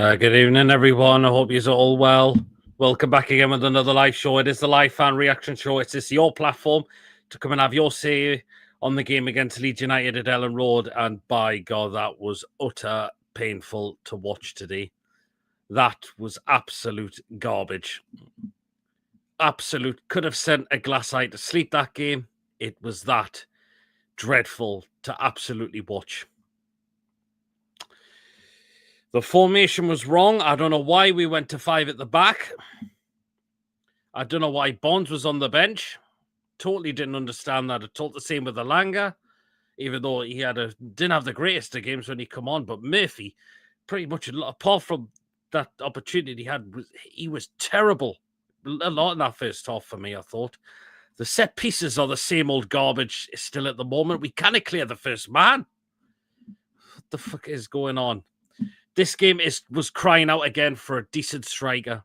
Good evening, everyone. I hope you're all well. Welcome back again with another live show. It is the live fan reaction show. It's your platform to come and have your say on the game against Leeds United at Elland Road. And by God, that was utter painful to watch today. That was absolute garbage. Absolute. Could have sent a glass eye to sleep that game. It was that dreadful to absolutely watch. The formation was wrong. I don't know why we went to 5 at the back. I don't know why Bonds was on the bench. Totally didn't understand that at all. The same with Elanga, even though he didn't have the greatest of games when he come on. But Murphy, pretty much apart from that opportunity he was terrible. A lot in that first half for me, I thought. The set pieces are the same old garbage still at the moment. We can't clear the first man. What the fuck is going on? This game was crying out again for a decent striker.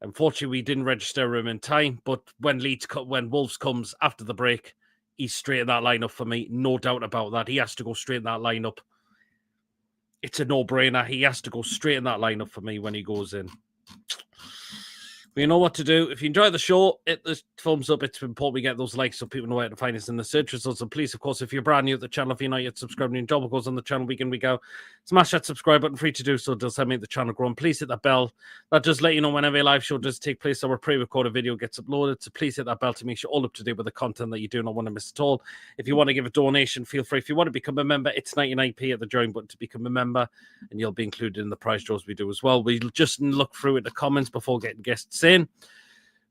Unfortunately, we didn't register him in time, but when Wolves comes after the break, he's straight in that lineup for me. No doubt about that. He has to go straight in that lineup. It's a no-brainer. He has to go straight in that lineup for me when he goes in. But you know what to do. If you enjoy the show, hit the thumbs up. It's important we get those likes so people know where to find us in the search results. And please, of course, if you're brand new at the channel, if you're not yet subscribed and your job goes on the channel week in, week out, smash that subscribe button. Free to do so. It does help make the channel grow. And please hit that bell. That does let you know whenever a live show does take place. Our pre-recorded video gets uploaded. So please hit that bell to make sure all up to date with the content that you do not want to miss at all. If you want to give a donation, feel free. If you want to become a member, it's 99p at the join button to become a member, and you'll be included in the prize draws we do as well. We'll just look through at the comments before getting guests in.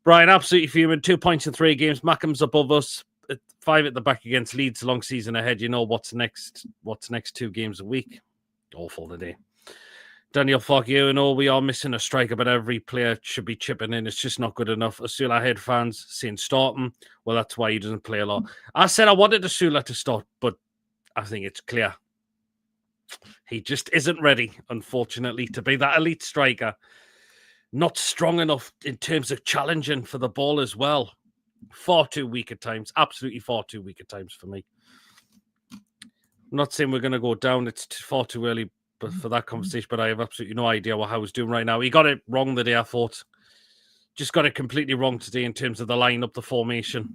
Brian, absolutely fuming. 2 points in 3 games. Mackham's above us. 5 at the back against Leeds. Long season ahead. You know what's next. What's next 2 games a week? Awful today. Daniel Farke, you know we are missing a striker, but every player should be chipping in. It's just not good enough. Asula head fans saying start him. Well, that's why he doesn't play a lot. I said I wanted Asula to start, but I think it's clear. He just isn't ready, unfortunately, to be that elite striker. Not strong enough in terms of challenging for the ball as well. Far too weak at times. Absolutely far too weak at times for me. I'm not saying we're going to go down. It's far too early for that conversation, but I have absolutely no idea what Howe's doing right now. He got it wrong the day, I thought. Just got it completely wrong today in terms of the lineup, the formation.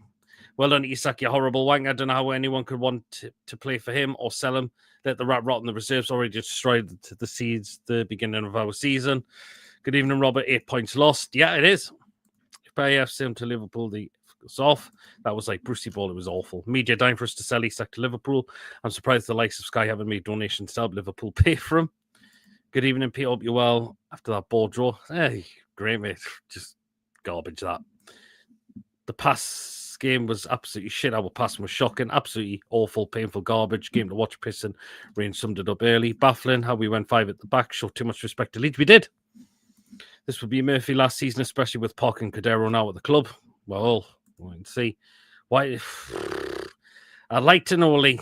Well done, Isak, you horrible wank. I don't know how anyone could want to play for him or sell him. Let the rat rot in the reserves. Already destroyed the seeds the beginning of our season. Good evening, Robert. 8 points lost. Yeah, it is. If I have him to Liverpool, the goes off. That was like Brucey Ball. It was awful. Media dying for us to sell Isak to Liverpool. I'm surprised the likes of Sky haven't made donations to help Liverpool pay for him. Good evening, Pete. Hope you're well after that ball draw. Hey, great, mate. Just garbage, that. The pass game was absolutely shit. Our passing was shocking. Absolutely awful, painful garbage. Game to watch, pissing. Rain summed it up early. Baffling how we went 5 at the back. Showed too much respect to Leeds. We did. This would be Murphy last season, especially with Parke and Cordero now at the club. Well, we'll wait and see. Why? I'd like to know, Lee.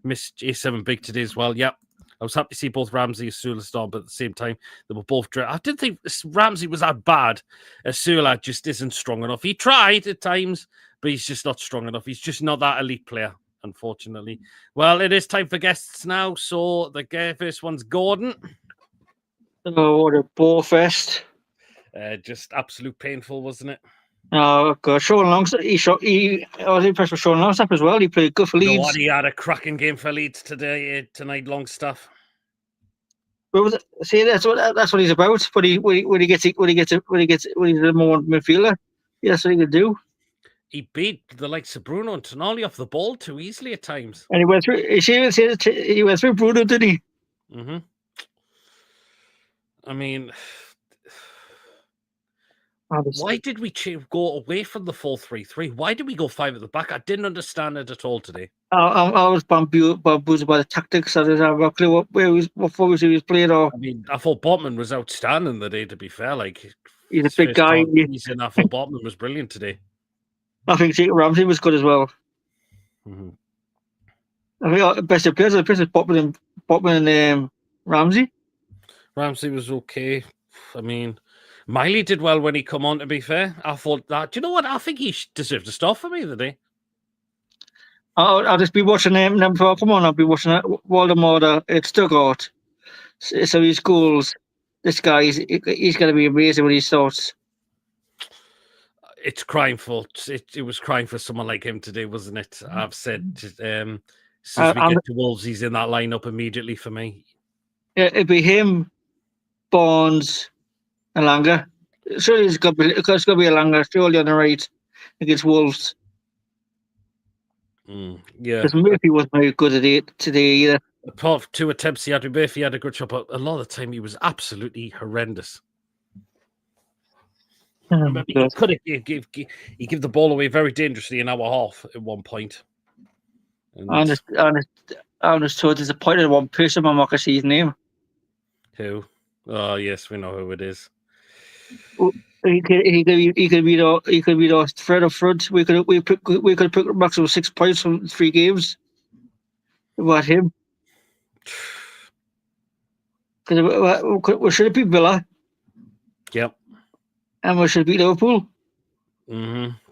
Missed J7 big today as well. Yep. I was happy to see both Ramsey and Asula start, but at the same time, they were both... I didn't think Ramsey was that bad. Asula just isn't strong enough. He tried at times, but he's just not strong enough. He's just not that elite player, unfortunately. Well, it is time for guests now. So the first one's Gordon. Oh, what a ball fest. Just absolute painful, wasn't it? Oh, God. Sean Longstaff, I was impressed with Sean Longstaff as well. He played good for Leeds. No, he had a cracking game for Leeds tonight, Longstaff. But see, that's what he's about. But when he's a more midfielder, that's what he could do. He beat the likes of Bruno and Tonali off the ball too easily at times. And he went through Bruno, didn't he? Mm-hmm. I mean, why did we go away from the 4-3-3? Why did we go 5 at the back? I didn't understand it at all today. I was bamboozled by the tactics. I didn't have a clue what forwards he was playing. Or I mean, I thought Botman was outstanding the day, to be fair. Like, he's a big guy. I thought Botman was brilliant today. I think Ramsey was good as well. Mm-hmm. I think best of players Botman and Ramsey. Ramsey was okay. I mean, Miley did well when he come on, to be fair. I thought that. Do you know what? I think he deserved to start for me today. I'll just be watching them before I come on. I'll be watching Waldemar at Stuttgart. So his goals, this guy, he's going to be amazing when he starts. It's crying for it was crying for someone like him today, wasn't it? I've said since we get to Wolves, he's in that lineup immediately for me. Yeah, it'd be him, Barnes, and Langer. Surely it's got to be a Langer surely on the right against Wolves. Yeah, Because Murphy wasn't very good at it today either. Apart from 2 attempts he had with Murphy, had a good shot, but a lot of the time he was absolutely horrendous. Remember, he could have give the ball away very dangerously in our half at one point. I'm just so disappointed in one person. I'm not going to see his name. Who? Oh yes, we know who it is. He could be the threat up front. We could have picked a maximum 6 points from 3 games. About him. Because we should have beat Villa. Yep. And we should beat Liverpool.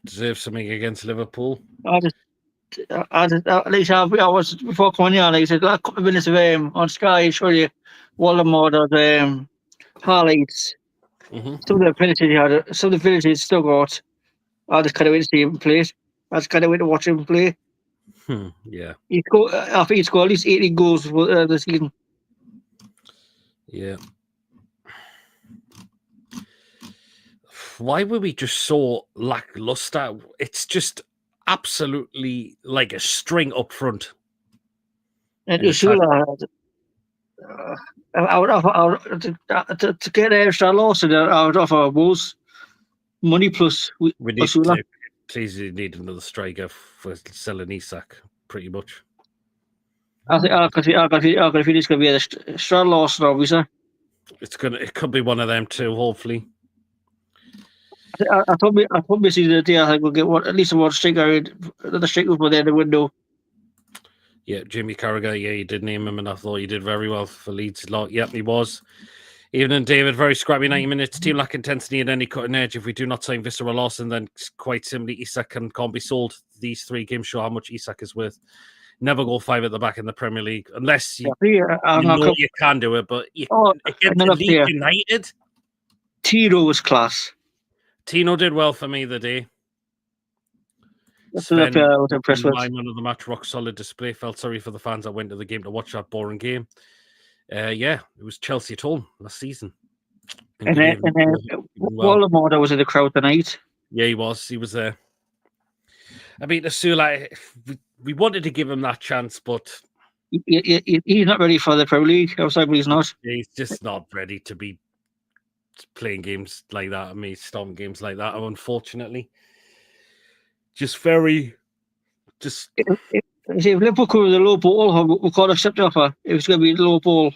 Deserve something against Liverpool. I was before coming on. I said a couple of minutes of on Sky. Show you Walmart of highlights. Some of the finishes still got. I just kind of wait to see him play. I just kind of wait to watch him play. Yeah. I think he scored at least 80 goals this season. Yeah. Why were we just so lackluster? It's just absolutely like a string up front. And Ursula, I would offer to get extra Lawson. I would offer Wolves money plus we need Ursula. to please need another striker for selling Isak, pretty much. I think it's going to be a Stroud Lawson, obviously. It could be one of them too, hopefully. I thought we see the day. I think we'll get at least one striker. The striker for there in the window. Yeah, Jimmy Carragher. Yeah, you did name him, and I thought he did very well for Leeds. Yep, he was. Even and David, very scrappy 90 minutes. Team lack intensity and any cutting edge. If we do not sign Visser or Lawson, then quite simply Isak can't be sold. These 3 games show how much Isak is worth. Never go 5 at the back in the Premier League unless you know you can do it. But against Leeds United, Tino was class. Tino did well for me the day. Sven, I was impressed with. My man of the match, rock solid display. Felt sorry for the fans that went to the game to watch that boring game. Yeah, it was Chelsea at home last season. And then Walmart was in the crowd tonight. Yeah, he was. He was there. I mean, Asula, we wanted to give him that chance, but he's not ready for the Premier League. Outside, but he's not. He's just not ready to be playing games like that. I mean, storm games like that. Unfortunately, if Liverpool could have the low ball, we could accept the offer. It was going to be the low ball.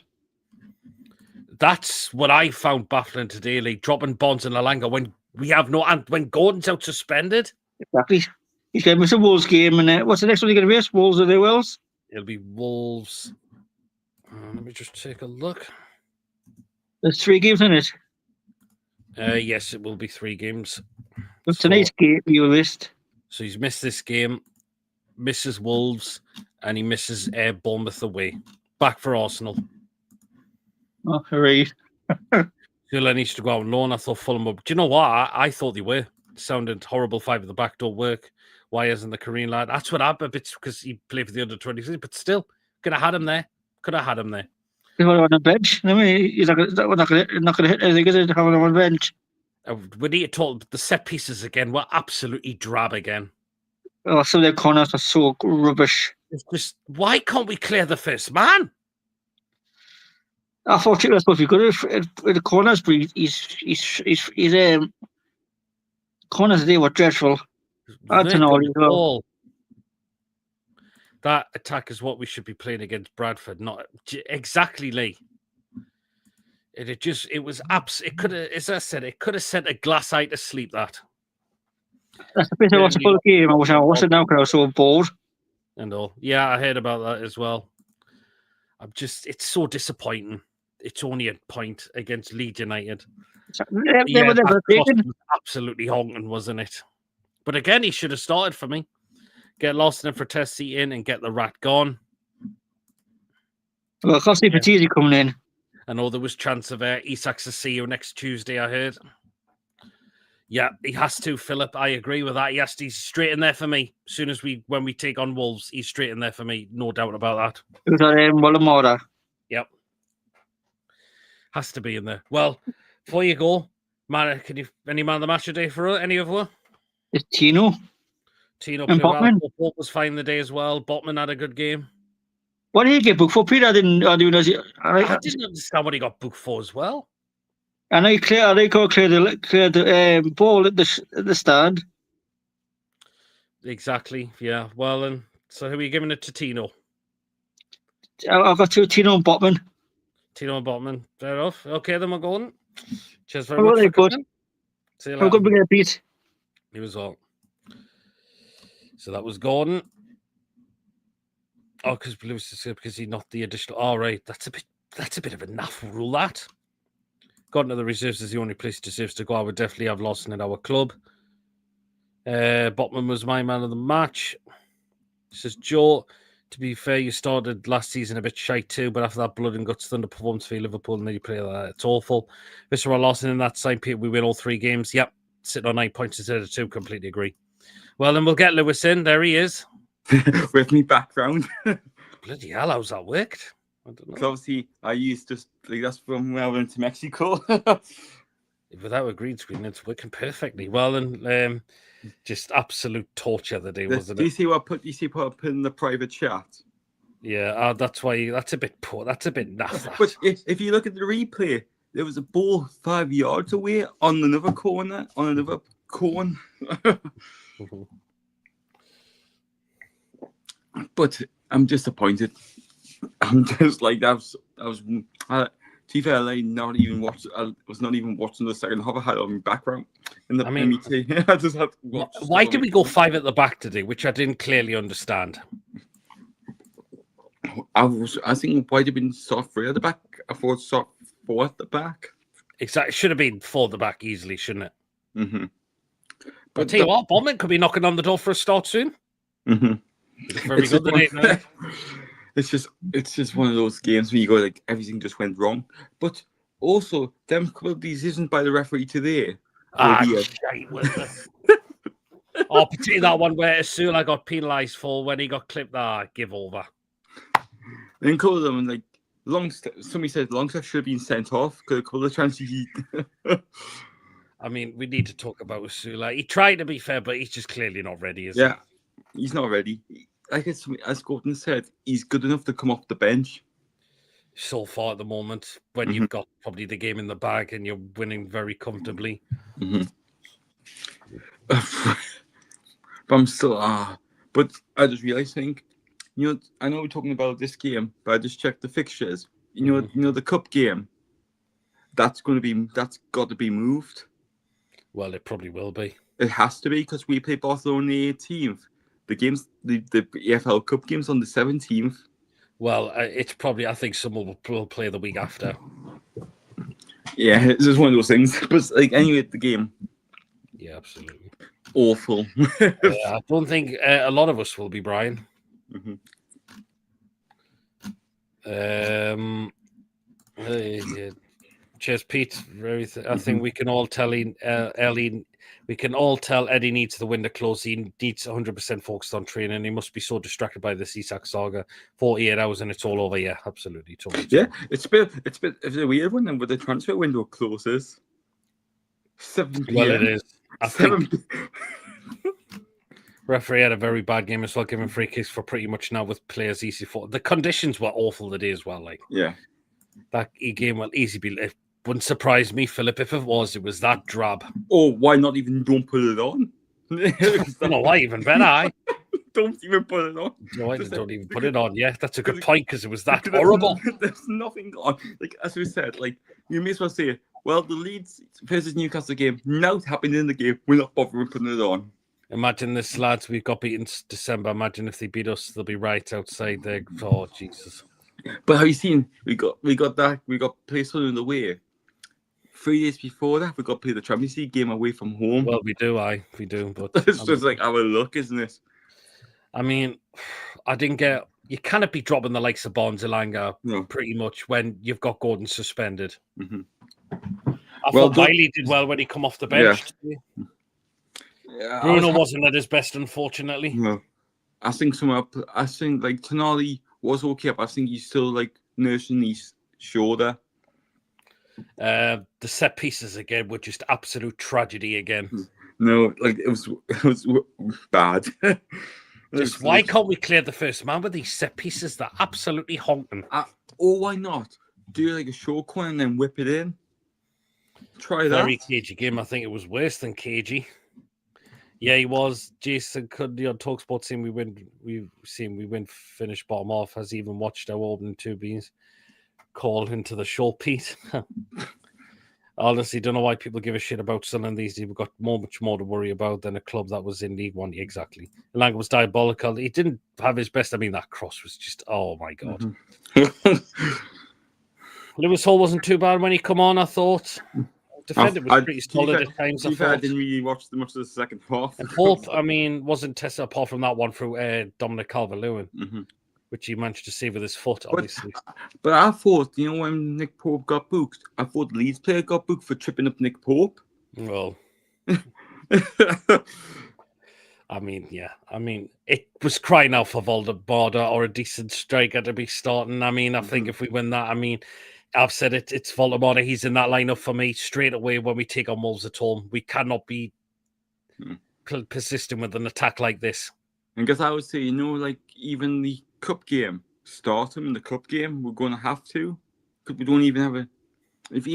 That's what I found baffling today, like dropping Bonds and Elanga when Gordon's out suspended. Exactly. He's going to miss a Wolves game, and what's the next one you're going to miss? Wolves or the Wells? It'll be Wolves. Let me just take a look. There's 3 games in it. Yes, it will be 3 games. But tonight's game you missed. So he's missed this game, misses Wolves, and he misses Bournemouth away. Back for Arsenal. Oh, hooray. Villa needs to go out on loan. I thought Fulham were. Do you know what? I thought they were. It sounded horrible. 5 at the back don't work. Why isn't the Korean lad? That's what happened. It's because he played for the under-23, but still, could have had him there. He was on the bench. I mean, he's not going to hit anything, is it? Having him on the bench. We need to talk. The set pieces again were absolutely drab again. Oh, some of their corners are so rubbish. It's just, why can't we clear the first man? I thought it was supposed to be good at the corners, but his corners today were dreadful. I don't know. Well. That attack is what we should be playing against Bradford. Not exactly, Lee. It could have, as I said, it could have sent a glass eye to sleep. That's the bit I watched the game. I wish I watched it now because I was so bored. And all. Yeah, I heard about that as well. It's so disappointing. It's only a point against Leeds United. They were never taken. Absolutely honking, wasn't it? But again, he should have started for me. Get Lawson and Frattesi in and get the rat gone. Well, Costi Frattesi coming in. I know there was chance of Isak's to see you next Tuesday, I heard. Yeah, he has to, Philip. I agree with that. He's straight in there for me. As soon as when we take on Wolves, he's straight in there for me. No doubt about that. Who's that? Wallamora. Yep. Has to be in there. Well, before you go, man, any man of the match today for any of you? It's Tino. Tino and played well. Botman. Bolt was fine the day as well. Botman had a good game. What did he get booked for, Peter? I didn't understand what he got booked for as well. And I clear the ball at the stand. Exactly. Yeah. Well, and so who are you giving it to? Tino. I've got Tino and Botman. Tino and Botman. Fair enough. Okay, then we're going. Cheers very much for coming. See you later. I'm going to get a beat. He was all. So that was Gordon. Oh, because he's not the additional. All right, that's a bit of a naff rule. That Gordon to the reserves is the only place he deserves to go. I would definitely have Lawson at our club. Botman was my man of the match. Says Joe. To be fair, you started last season a bit shy too, but after that blood and guts underperformance for Liverpool, and then you play that, it's awful. Mr. Lawson in that side, we win all 3 games. Yep, sitting on 9 points instead of 2. Completely agree. Well, then we'll get Lewis in. There he is. With me background. Bloody hell, how's that worked? I don't know. Obviously, I used just like that's from when I went to Mexico. Without a green screen, it's working perfectly. Well, then, just absolute torture the day, wasn't it? Do you see what I put in the private chat? Yeah, that's why. That's a bit poor. That's a bit naff. But if you look at the replay, there was a ball 5 yards away on another corner, on another cone. But I'm disappointed. I'm just like that. To be fair, I was not even watching the second half. I had on my background in the MET. I just had to watch. Why did we go 5 at the back today, which I didn't clearly understand? I think why did we soft 3 at the back? I thought soft 4 at the back. Exactly, it should have been 4 at the back easily, shouldn't it? Mm-hmm. But I'll tell you what, Bowman could be knocking on the door for a start soon. Mm-hmm. Very good today. It's just one of those games where you go like everything just went wrong. But also, them couple of decisions by the referee today. Particularly that one where Asula got penalised for when he got clipped. Give over. Then call them like somebody said Longstaff should have been sent off because a couple of chances I mean, we need to talk about Asula. He tried to be fair, but he's just clearly not ready, is he? Yeah, he's not ready. Like as Gordon said, he's good enough to come off the bench. So far at the moment, when you've got probably the game in the bag and you're winning very comfortably. Mm-hmm. But I'm still but I just realized, I know we're talking about this game, but I just checked the fixtures. You know the cup game. That's got to be moved. Well, it probably will be. It has to be because we play Barcelona the 18th. The games, the EFL Cup games on the 17th. Well, it's probably. I think someone will play the week after. Yeah, it's just one of those things. But anyway, the game. Yeah, absolutely. Awful. I don't think a lot of us will be, Brian. Mm-hmm. Cheers, Pete. I think we can all tell Ellie. We can all tell Eddie needs the window closed. He needs 100% focused on training. He must be so distracted by this Isak saga. 48 hours and it's all over. Yeah, absolutely. Totally. Yeah, it's a weird one. And with the transfer window closes, 7 p.m. Well, it is. I think referee had a very bad game as well, giving free kicks for pretty much now with players easy for. The conditions were awful today as well. That game will easily be. It wouldn't surprise me, Philip, if it was that drab. Oh, why not even don't put it on? No, why even better? Don't even put it on. No, I don't even put it on. Yeah, that's a good point because it was that horrible. There's nothing on. As we said, you may as well say, well, the Leeds versus Newcastle game now happened in the game. We're not bothering putting it on. Imagine this, lads. We've got beaten December. Imagine if they beat us, they'll be right outside there. Oh, Jesus. But have you seen? We got placeholder in the way. 3 days before that, we got to play the Champions League game away from home. Well, we do. We do. But it's just our luck, isn't it? I mean, I didn't get you cannot be dropping the likes of Barnes Elanga No. pretty much when you've got Gordon suspended. Mm-hmm. I thought Bailey did well when he come off the bench. Yeah, Bruno wasn't at his best, unfortunately. No, I think like Tonali was okay, but I think he's still like nursing his shoulder. The set pieces again were just absolute tragedy again. No, like it was bad. Why can't we clear the first man with these set pieces? They're absolutely honking. Why not do like a short corner and then whip it in? Try that. Very cagey game. I think it was worse than cagey. Yeah, he was. Jason could on TalkSport saying we win finish bottom half. Has even watched our opening two beans call into the show, Pete. Honestly, don't know why people give a shit about Sunderland these days. We've got much more to worry about than a club that was in League One. Exactly. Elanga was diabolical. He didn't have his best. I mean, that cross was just, oh my God. Lewis Hall wasn't too bad when he come on, I thought. Defender was pretty solid at times. I didn't really watch much of the second half. And Pope, I mean, wasn't tested apart from that one through Dominic Calvert-Lewin, which he managed to save with his foot, obviously. But I thought, when Nick Pope got booked, I thought the Leeds player got booked for tripping up Nick Pope. Well, I mean, yeah. I mean, it was crying out for Voldemort or a decent striker to be starting. I mean, I think if we win that, I mean, I've said it, it's Voldemort. He's in that lineup for me straight away when we take on Wolves at home. We cannot be persistent with an attack like this. And because I would say, even the cup game, start him in the cup game. We're going to have to, because we don't even have a. If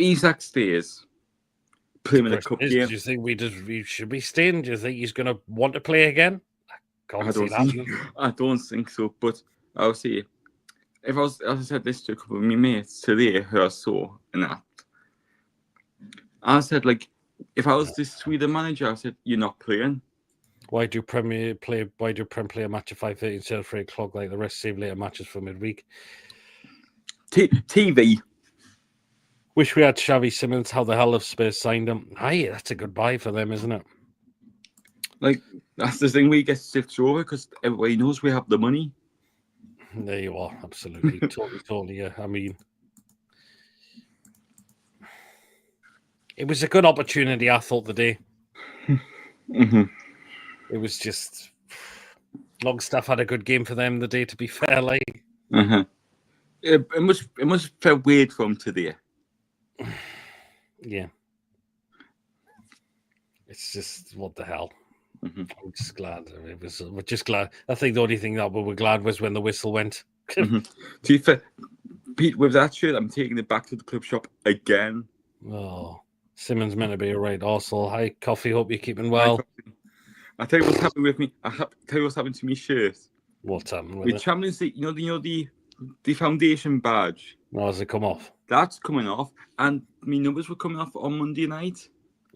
Isak stays, play him in the cup game. Do you think we should be staying? Do you think he's going to want to play again? I don't think so. But I would say, if I was, as I said this to a couple of my mates today who I saw and that, I said, if I was this Sweden manager, I said, you're not playing. Why do Prem play a match at 5:30 instead of 3 o'clock like the rest save later matches for midweek? TV. Wish we had Xavi Simons. How the hell have Spurs signed him? Aye, that's a good buy for them, isn't it? That's the thing we get sift over because everybody knows we have the money. There you are, absolutely, totally. Yeah, I mean, it was a good opportunity. I thought the day. It was just Longstaff had a good game for them the day. To be fair, it must feel weird for him today. Yeah, it's just what the hell. I'm just glad. We're just glad. I think the only thing that we were glad was when the whistle went. To be fair, Pete, with that shirt, I'm taking it back to the club shop again. Oh, Simmons meant to be a right arsehole. Hi, Coffee. Hope you're keeping well. I'll tell you what's happened with me. Tell you what's happened to me shirt. What's happened with it? Champions League, the foundation badge. Oh, has it come off? That's coming off, and my numbers were coming off on Monday night.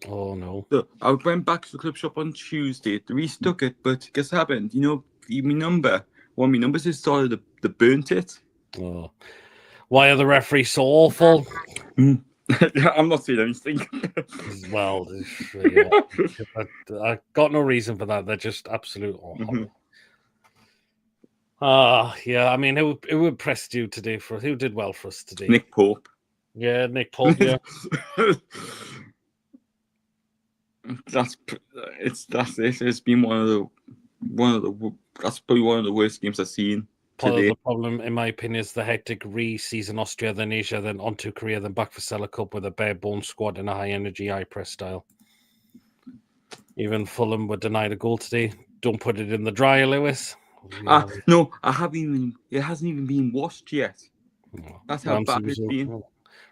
Oh no! So I went back to the club shop on Tuesday. They restuck it, but guess what happened? My number. One of my numbers is started. They burnt it. Oh, why are the referees so awful? I'm not saying anything. Well, I got no reason for that. They're just absolute awful. Yeah. I mean, who impressed you today? Who did well for us today? Nick Pope. Yeah, Nick Pope. Yeah. That's it. It's been that's probably one of the worst games I've seen Part today. of the problem, in my opinion, is the hectic re-season Austria, then Asia, then on to Korea, then back for Seller Cup with a bare bones squad and a high energy, high press style. Even Fulham were denied a goal today. Don't put it in the dryer, Lewis. No, I haven't even. It hasn't even been washed yet. That's how bad it's been.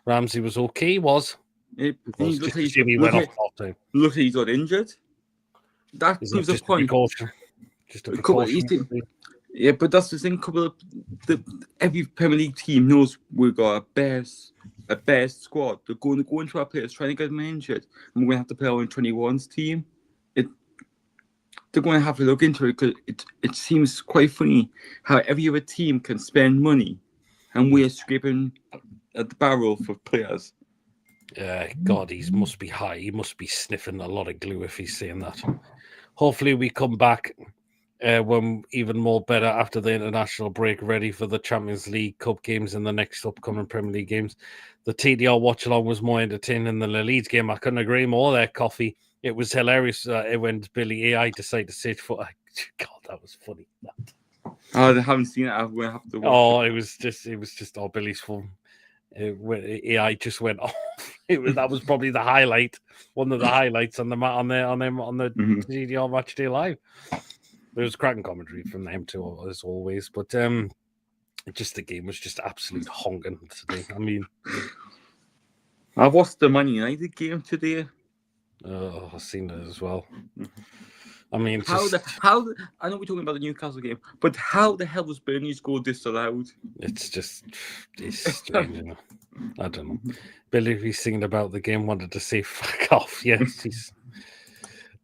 Ramsey was okay. Look, he's got injured. That proves a point. Just a precaution. Yeah, but that's the thing. Every Premier League team knows we've got a best squad. They're going to go into our players trying to get them injured, and we're going to have to play our 21's team. They're going to have to look into it because it seems quite funny how every other team can spend money, and we're scraping at the barrel for players. God, he must be high. He must be sniffing a lot of glue if he's saying that. Hopefully, we come back when even more better after the international break, ready for the Champions League Cup games and the next upcoming Premier League games. The TDR watch along was more entertaining than the Leeds game. I couldn't agree more there, Coffee. It was hilarious when Billy AI decided to sit for. God, that was funny. I haven't seen it. I'm gonna have to watch Oh, it was just all Billy's fun. AI just went off. That was probably the highlight, one of the highlights on the TDR Match Day Live. There was cracking commentary from them too, as always. But just the game was just absolute honking today. I mean, I've watched the Man United game today. I've seen it as well. I mean, I know we're talking about the Newcastle game, but how the hell was Burnley's goal disallowed? It's strange, you know. I don't know. Billy, if he's singing about the game, wanted to say fuck off. Yes, he's.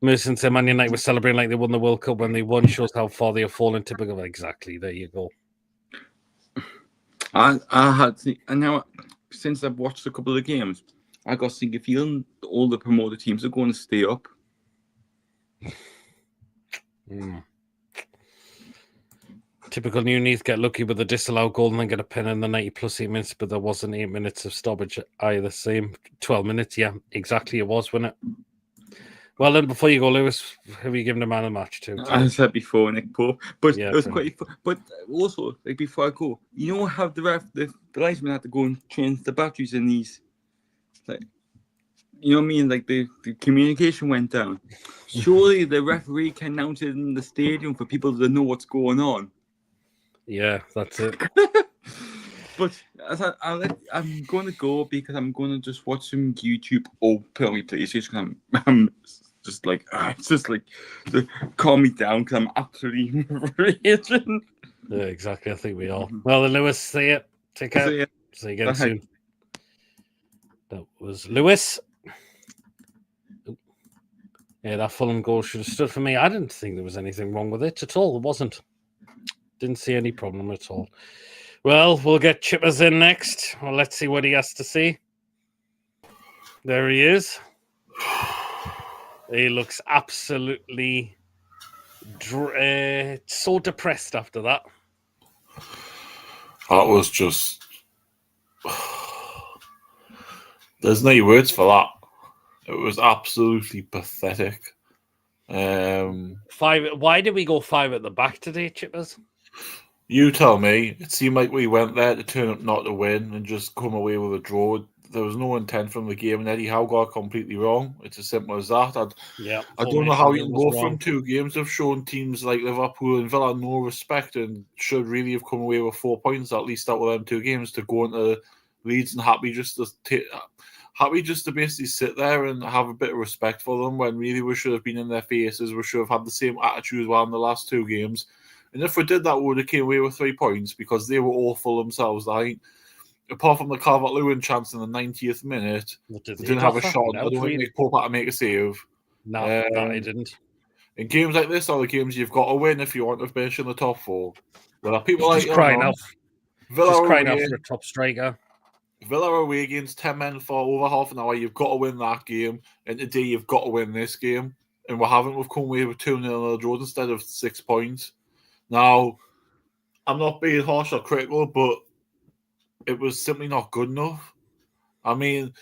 Merson said Man United was celebrating like they won the World Cup when they won. Shows how far they have fallen. Typical. Exactly. There you go. I had, and now since I've watched a couple of games, I got thinking, feeling all the promoted teams are going to stay up. Typical Nunez get lucky with a disallowed goal and then get a pen in the 90 plus 8 minutes, but there wasn't 8 minutes of stoppage either. Same 12 minutes, yeah, exactly. It was, wasn't it? Well, then before you go, Lewis, who are you giving the man of the match to? I said before, Nick Pope, but yeah, it was quite fun. But also, like before I go, you know how the linesman had to go and change the batteries in these, like, you know what I mean? Like the communication went down. Surely the referee can announce it in the stadium for people to know what's going on. Yeah, that's it. But I'm going to go because I'm going to just watch some YouTube or probably PlayStation. I'm just like, it's just like to calm me down because I'm absolutely raging. Yeah, exactly. I think we are. Well, then, Lewis, see it. Take care. See you again soon. That was Lewis. Yeah, that Fulham goal should have stood for me. I didn't think there was anything wrong with it at all. There wasn't. Didn't see any problem at all. Well, we'll get Chippers in next. Well, let's see what he has to say. There he is. He looks absolutely so depressed after that. That was just... There's no words for that. It was absolutely pathetic. Why did we go 5 at the back today, Chippers? You tell me. It seemed like we went there to turn up not to win and just come away with a draw. There was no intent from the game, and Eddie Howe got completely wrong. It's as simple as that. I don't know how you can go from 2 games of showing teams like Liverpool and Villa no respect and should really have come away with 4 points at least out of them 2 games to go into Leeds and happy just to basically sit there and have a bit of respect for them when really we should have been in their faces. We should have had the same attitude as well in the last 2 games. And if we did that, we would have came away with 3 points because they were awful themselves. Apart from the Calvert-Lewin chance in the 90th minute, they didn't have a shot. I don't think Nick Pope had to make a save. No, he didn't. In games like this are the games you've got to win if you want to finish in the top 4. There are people just like crying out. Just crying out away, for a top striker. Villa away against 10 men for over half an hour. You've got to win that game. And today you've got to win this game. And we haven't. We've come away with 2-0 on the road instead of 6 points. Now, I'm not being harsh or critical, but it was simply not good enough. I mean,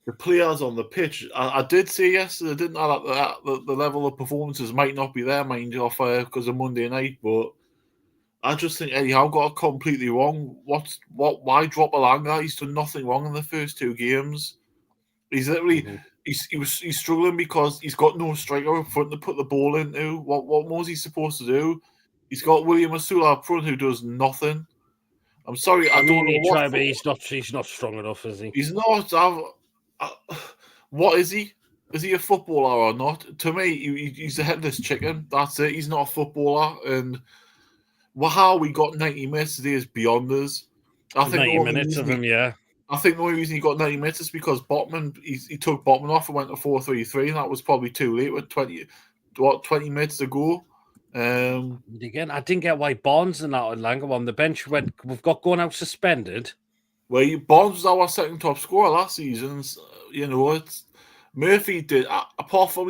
the players on the pitch, I did say yesterday, didn't I, that the level of performances might not be there, mind you, because of Monday night, but I just think Eddie Howe got it completely wrong. Why drop Elanga? He's done nothing wrong in the first 2 games. He's literally... He's struggling because he's got no striker up front to put the ball into. What more is he supposed to do? He's got William Asula up front who does nothing. I'm sorry, I don't know what. But he's not strong enough, is he? He's not. What is he? Is he a footballer or not? To me, he's a headless chicken. That's it. He's not a footballer. And how we got 90 minutes today is beyond us. I think 90 minutes of him, yeah. I think the only reason he got 90 minutes is because Botman, he took Botman off and went to 4-3-3, and that was probably too late with 20 minutes to go. Again, I didn't get why Barnes and that Langer on the bench we've got going out suspended. Well, Barnes was our second top scorer last season. it's Murphy did. Apart from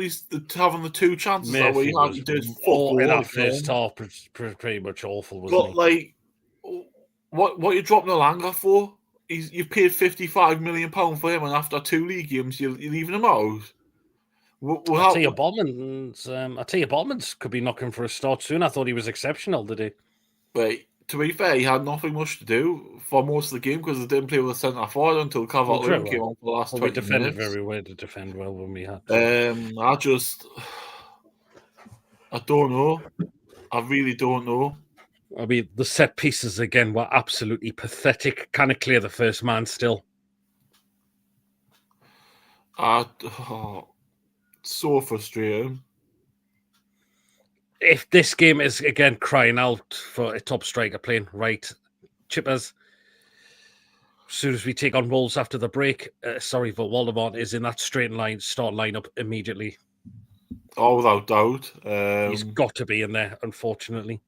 having the 2 chances that way, he did fuck all in that first half. Pretty much awful, wasn't but like, what you're dropping Elanga for? You've paid £55 million for him, and after 2 league games, you're leaving him out. I tell you, Botman's could be knocking for a start soon. I thought he was exceptional today. But to be fair, he had nothing much to do for most of the game because they didn't play with a centre forward until Calvert-Lewin came on for the last 20 minutes. We defended very well to defend well when we had. I don't know. I really don't know. I mean, the set pieces again were absolutely pathetic. Kind of clear the first man still. So frustrating. If this game is again crying out for a top striker playing right, Chippers, as soon as we take on Wolves after the break, Voldemort is in that straight line start lineup immediately. Oh, without doubt. He's got to be in there, unfortunately.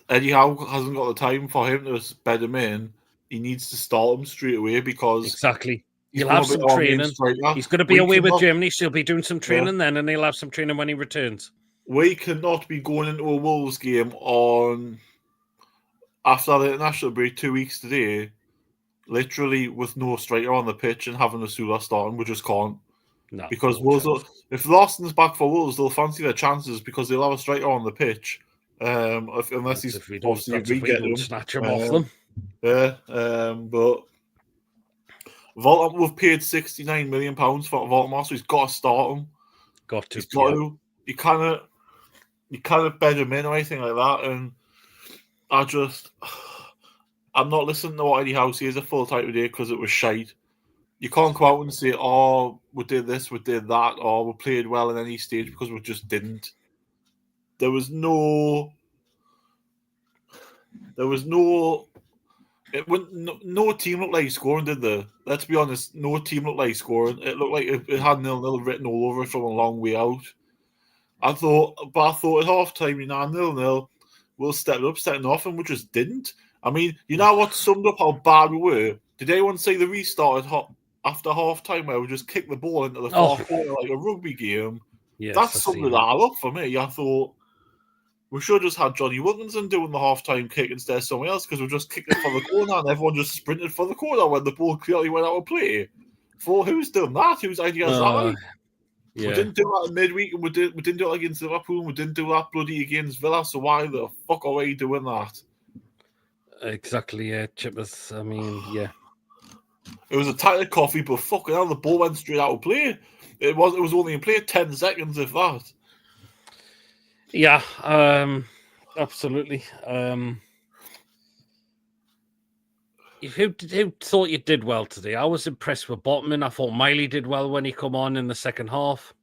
Eddie Howe hasn't got the time for him to bed him in. He needs to start him straight away because... Exactly. He'll have some training. He's going to be away with Germany, so he'll be doing some training then, and he'll have some training when he returns. We cannot be going into a Wolves game after the international break 2 weeks today, literally with no striker on the pitch and having a Sula starting. We just can't. No. Because if Lawson's back for Wolves, they'll fancy their chances because they'll have a striker on the pitch. Unless he's obviously if we get them, snatch him off them. Yeah, but we've paid £69 million for Voldemort, so he's got to start him. He's got to. You can't bed him in or anything like that. And I'm not listening to what Eddie Howe says a full time today because it was shite. You can't come out and say, "Oh, we did this, we did that," or "we played well in any stage," because we just didn't. No team looked like scoring, did they? Let's be honest, no team looked like scoring. It looked like it had 0-0 written all over it from a long way out. I thought at half time, 0-0, we'll step up, setting off, and we just didn't. I mean, you know what summed up how bad we were? Did anyone see the restart after half time where we just kicked the ball into the far corner like a rugby game? Yes, that summed it all up for me. I thought we should have just had Johnny Wilkinson doing the half-time kick instead of someone else because we just kicked it for the corner and everyone just sprinted for the corner when the ball clearly went out of play. For who's done that? Whose idea is that? Yeah. We didn't do that in midweek, and we didn't do it against Liverpool, and we didn't do that bloody against Villa, so why the fuck are we doing that? Exactly, yeah, Chippers. I mean, yeah. It was a tight coffee, but fucking hell, the ball went straight out of play. It was only in play 10 seconds, if that. Yeah, absolutely. Who thought you did well today? I was impressed with Botman. I thought Miley did well when he come on in the second half.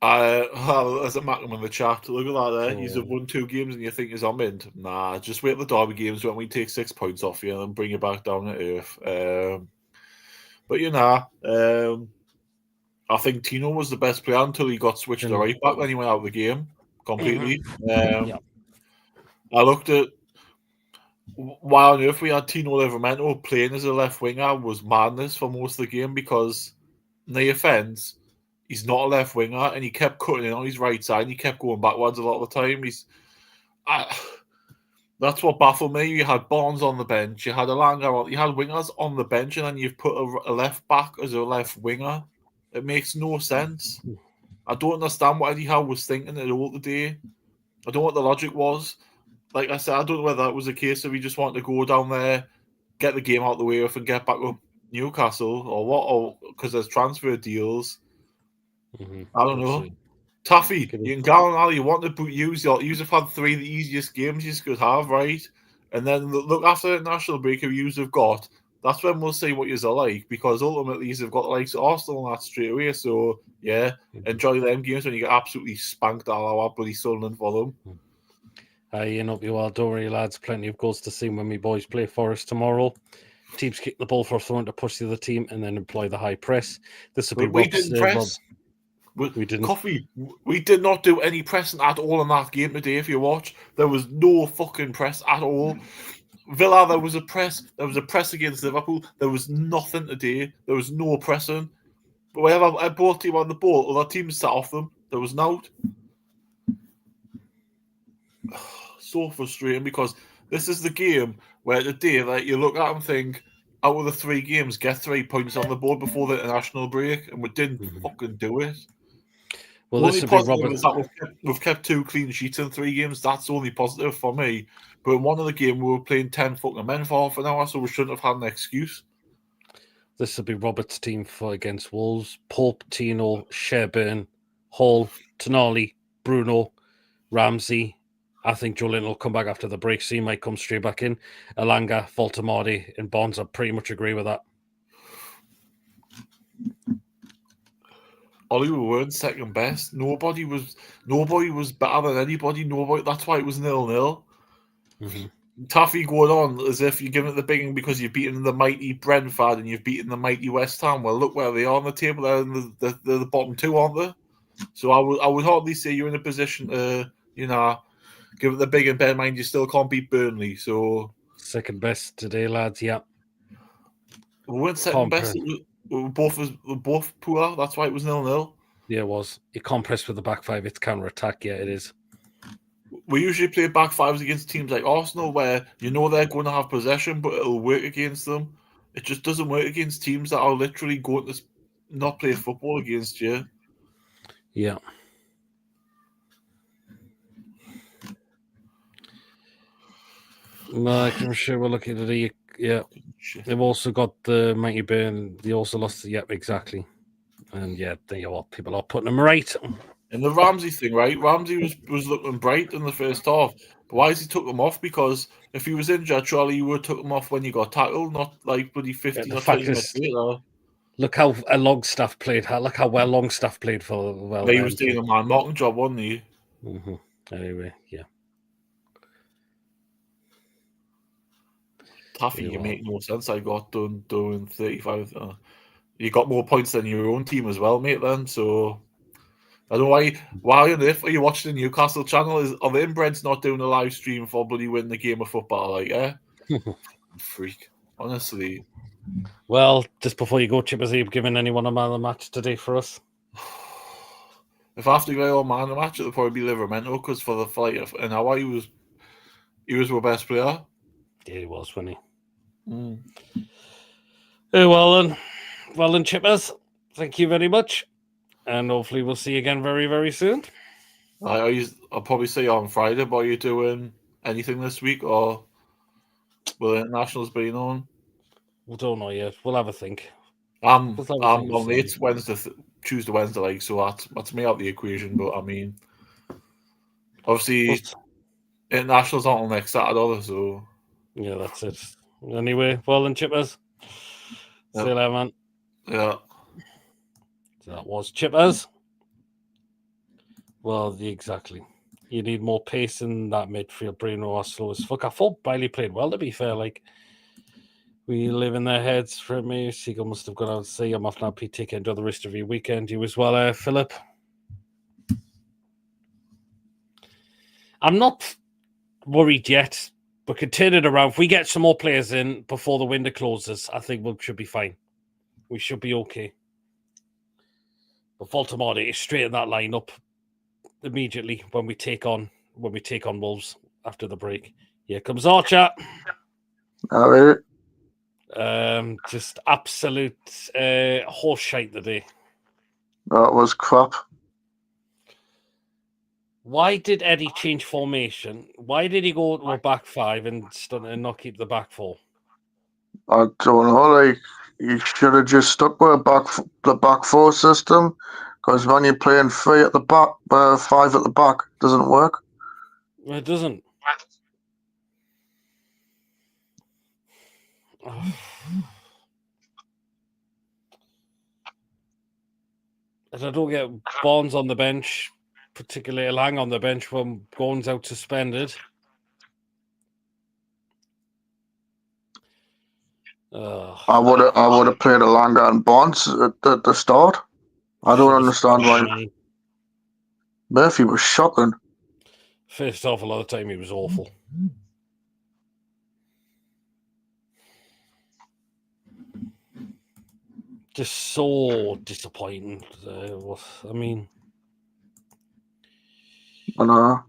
As a Mackham in the chat, look at that there. He's won 2 games and you think he's on mint. Nah, just wait the derby games when we take 6 points off you and then bring you back down to earth. But I think Tino was the best player until he got switched to right back. Then he went out of the game completely. I looked at why on earth we had Tino Livramento playing as a left winger was madness for most of the game because, no offence, he's not a left winger and he kept cutting in on his right side and he kept going backwards a lot of the time. That's what baffled me. You had Barnes on the bench, you had Elanga, you had wingers on the bench, and then you've put a left back as a left winger. It makes no sense. I don't understand what Eddie Howe was thinking at all today. I don't know what the logic was. Like I said, I don't know whether it was a case of he just wanted to go down there, get the game out of the way and get back up Newcastle or what, or because there's transfer deals. I don't know. Taffy, you can go on all you want to use. You've had 3 of the easiest games you could have, right? And then look after the national break who you've got. That's when we'll see what you're like because ultimately you've got the likes of Arsenal and that straight away. So yeah, enjoy them games when you get absolutely spanked all our bloody Sunderland for them. You know, you all don't worry, lads. Plenty of goals to see when we boys play Forest tomorrow. Teams kick the ball for throwing to push the other team and then employ the high press. This will be we didn't press. We didn't. Coffee. We did not do any pressing at all in that game today. If you watch, there was no fucking press at all. Villa, there was a press. There was a press against Liverpool. There was nothing today. There was no pressing. But whenever both teams on the ball, other teams sat off them. There was no. So frustrating because this is the game where today, like, you look at and think, out of the 3 games, get 3 points on the board before the international break, and we didn't fucking do it. Well, the this only would be positive Robert. is that we've kept 2 clean sheets in 3 games. That's the only positive for me. But in one of the games, we were playing 10 fucking men for half an hour, so we shouldn't have had an excuse. This would be Robert's team for against Wolves. Pope, Tino, Sherburn, Hall, Tonali, Bruno, Ramsey. I think Jolin will come back after the break, so he might come straight back in. Alanga, Voltamade, and Bonds. I pretty much agree with that. Ollie, we weren't second best. Nobody was better than anybody. That's why it was 0-0. Taffy going on as if you're giving it the bigging because you've beaten the mighty Brentford and you've beaten the mighty West Ham. Well, look where they are on the table. They're in the bottom 2, aren't they? So I would hardly say you're in a position to, give it the big and bear in mind you still can't beat Burnley. So second best today, lads. Yeah, we weren't second best. We were both poor. That's why it was 0-0. Yeah, it was. You can't press with the back 5. It's counter attack. Yeah, it is. We usually play back 5s against teams like Arsenal where they're going to have possession, but it'll work against them. It just doesn't work against teams that are literally going to not play football against you. Yeah. Like I'm sure we're looking at the They've also got the mighty Burn. They also lost. Yep, exactly. And yeah, there you are. People are putting them right. And the Ramsey thing, right? Ramsey was looking bright in the first half. But why has he took him off? Because if he was injured, surely you would have took him off when you got tackled, not like bloody 15 or 20 minutes later. Look how Longstaff played. Look how well Longstaff played for well. He was doing a man marking job, wasn't he? Mm-hmm. Anyway, yeah. Taffy, you make no sense. I got done doing 35. You got more points than your own team as well, mate. Then so. I don't know why on earth are you watching the Newcastle channel? Are the inbreds not doing a live stream for bloody win the game of football? Like, freak. Honestly. Well, just before you go, Chip, has he given anyone a man of the match today for us? If I have to go on man of the match, it'll probably be Livermento because for the fight an hour he was our best player. Yeah, he was, wasn't he? Mm. Well then, Chippers, thank you very much. And hopefully we'll see you again very, very soon. I'll probably see you on Friday, but are you doing anything this week or will the internationals be on? We don't know yet. We'll have a think. I'm late Tuesday, Wednesday, like, so that's me out of the equation. But I mean, obviously, internationals aren't on next Saturday, so yeah, that's it. Anyway, well then, Chippers. See you later, man. Yeah. That was Chippers. Well, exactly. You need more pace in that midfield. Bruno are slow as fuck. I thought Bailey played well, to be fair. Like, we live in their heads for me. Siegel must have gone out to see. I'm off now, PTK. Enjoy the rest of your weekend. You as well, Philip. I'm not worried yet, but can turn it around. If we get some more players in before the window closes, I think we should be fine. We should be okay. But Voltamade is straight in that lineup immediately when we take on Wolves after the break. Here comes Archer. All right. Just absolute horse shite today. That was crap. Why did Eddie change formation? Why did he go to a back 5 and not keep the back 4? I don't know. Like, you should have just stuck with the back 4 system, because when you're playing 3 at the back, 5 at the back, it doesn't work. It doesn't. Oh. And I don't get Bonds on the bench, particularly Lang on the bench when Gordon's out suspended. I would have played Alanga and Bonds at the start. I don't understand why. Murphy was shocking. First half, a lot of time he was awful. Just so disappointing. I mean, I know.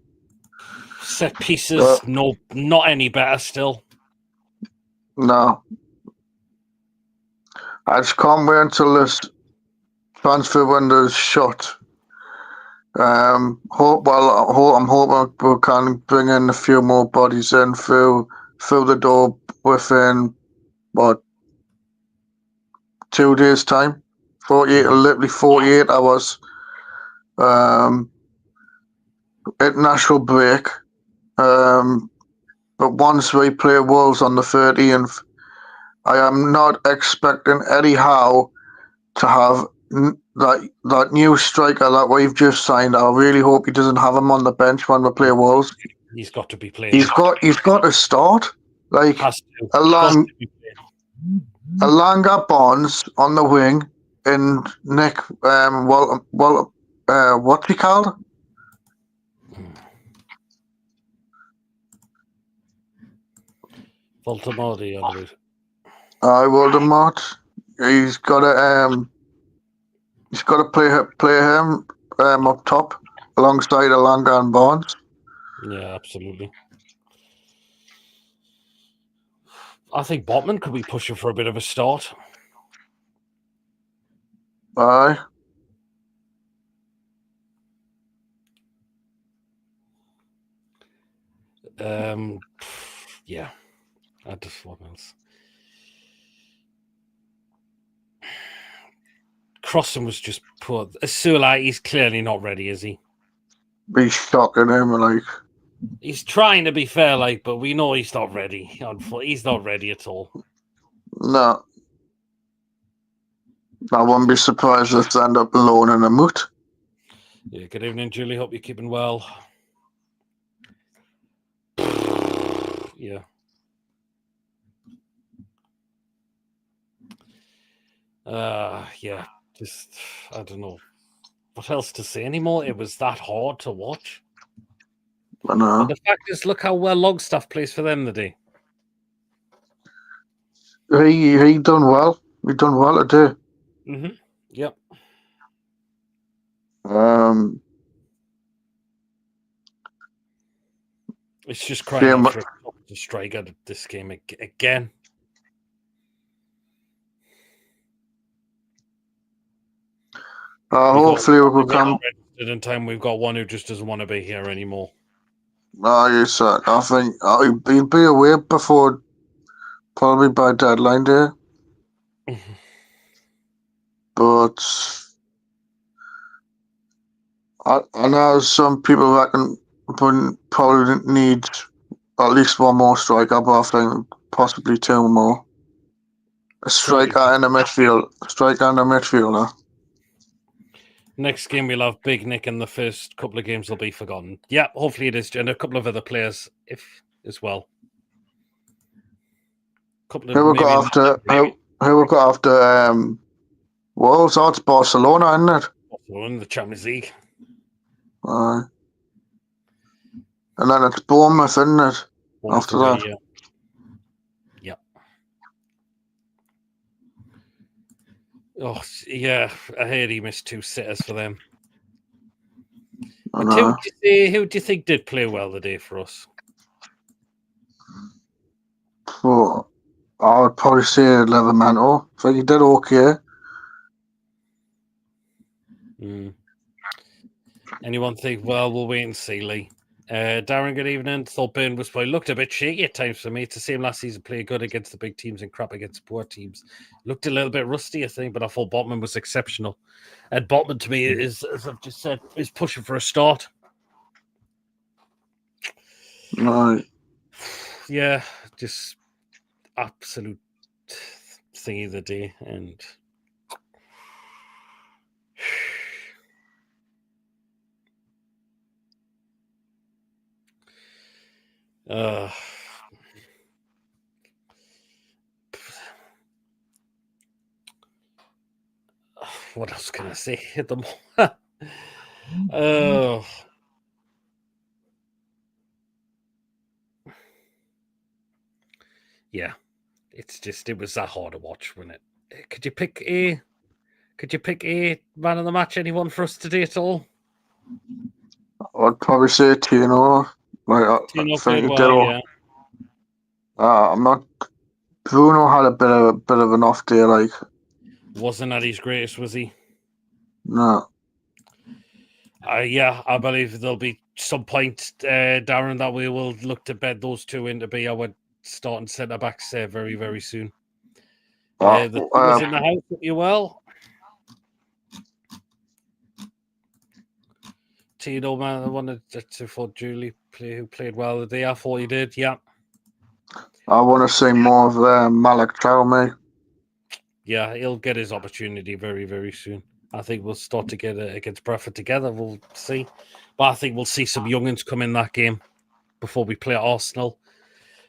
set pieces, no, not any better still. No. I just can't wait until this transfer window is shut. I'm hoping we can bring in a few more bodies in through the door within 2 days' time. 48, literally 48 hours. International break. But once we play Wolves on the 13th, I am not expecting Eddie Howe to have that new striker that we've just signed. I really hope he doesn't have him on the bench when we play Wolves. He's got to be playing. He's got to start. Like Has to. Alanga Bonds on the wing and Nick what's he called? Voldemort, I believe. Voldemort. He's got to play him up top alongside Alanga and Bonds. Yeah, absolutely. I think Botman could be pushing for a bit of a start. Aye. Yeah. I just what else? Crossing was just poor. Sula, he's clearly not ready, is he? Be shocking him, like. He's trying to be fair, like, but we know he's not ready. He's not ready at all. No. I wouldn't be surprised if they end up alone in a moot. Yeah, good evening, Julie. Hope you're keeping well. Yeah. Yeah. Just, I don't know what else to say anymore. It was that hard to watch. I know. And the fact is, look how well Longstaff plays for them today. He done well. He done well today. Mm-hmm. Yep. It's just crying out for a strike out of this game again. Hopefully we can. In time, we've got one who just doesn't want to be here anymore. No, yes, sir. I think he'll be away before, probably by deadline day. But I know some people reckon probably need at least one more striker, but I think possibly two more. A striker and a midfielder. Next game, we'll have Big Nick, and the first couple of games will be forgotten. Yeah, hopefully it is, and a couple of other players as well. Who we got after Wolves? Oh, it's Barcelona, isn't it? Barcelona in the Champions League. And then it's Bournemouth, isn't it? After that. Yeah. Oh, yeah. I heard he missed 2 sitters for them. But who do you think did play well today for us? Well, I would probably say Levermanto. I think he did okay. Anyone think, well, we'll wait and see, Lee. Darren, good evening. Thought Burn was probably looked a bit shaky at times for me. It's the same last season, played good against the big teams and crap against poor teams. Looked a little bit rusty, I think, but I thought Botman was exceptional. And Botman, to me, is, as I've just said, is pushing for a start. Right. Yeah, just absolute thingy of the day. And what else can I say at the moment? Yeah, it was that hard to watch, wasn't it? Could you pick a Could you pick a man of the match, anyone for us today at all? I'd probably say Tino. I Tino think played he well, did. yeah. I'm not. Bruno had a bit of an off day, like. Wasn't at his greatest, was he? No. Yeah, I believe there'll be some point, Darren, that we will look to bed those two in to be our starting centre backs very, very soon. The team is in the house, hope you well. Tino, man, I wanted to for Julie who played well today. I thought he did, yeah. I want to see more of Malik Traoré. Yeah, he'll get his opportunity very, very soon. I think we'll start to get against Bradford together. We'll see. But I think we'll see some young'uns come in that game before we play Arsenal.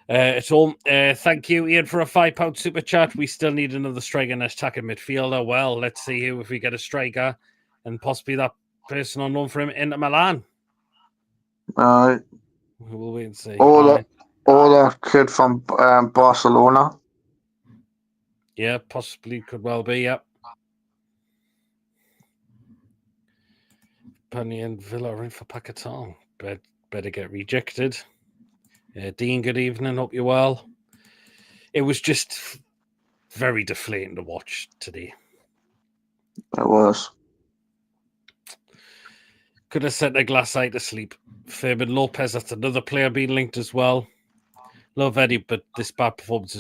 At home. Thank you, Ian, for a £5 super chat. We still need another striker and attacking midfielder. Well, let's see if we get a striker and possibly that person on loan for him into Milan. We'll wait and see. Or that kid from Barcelona. Yeah, possibly could well be, yeah. Penny and Villa are in for Paquetá. Better get rejected. Dean, good evening. Hope you're well. It was just very deflating to watch today. It was. Could have sent a glass eye to sleep. Fabian Lopez, that's another player being linked as well. Love Eddie, but this bad performance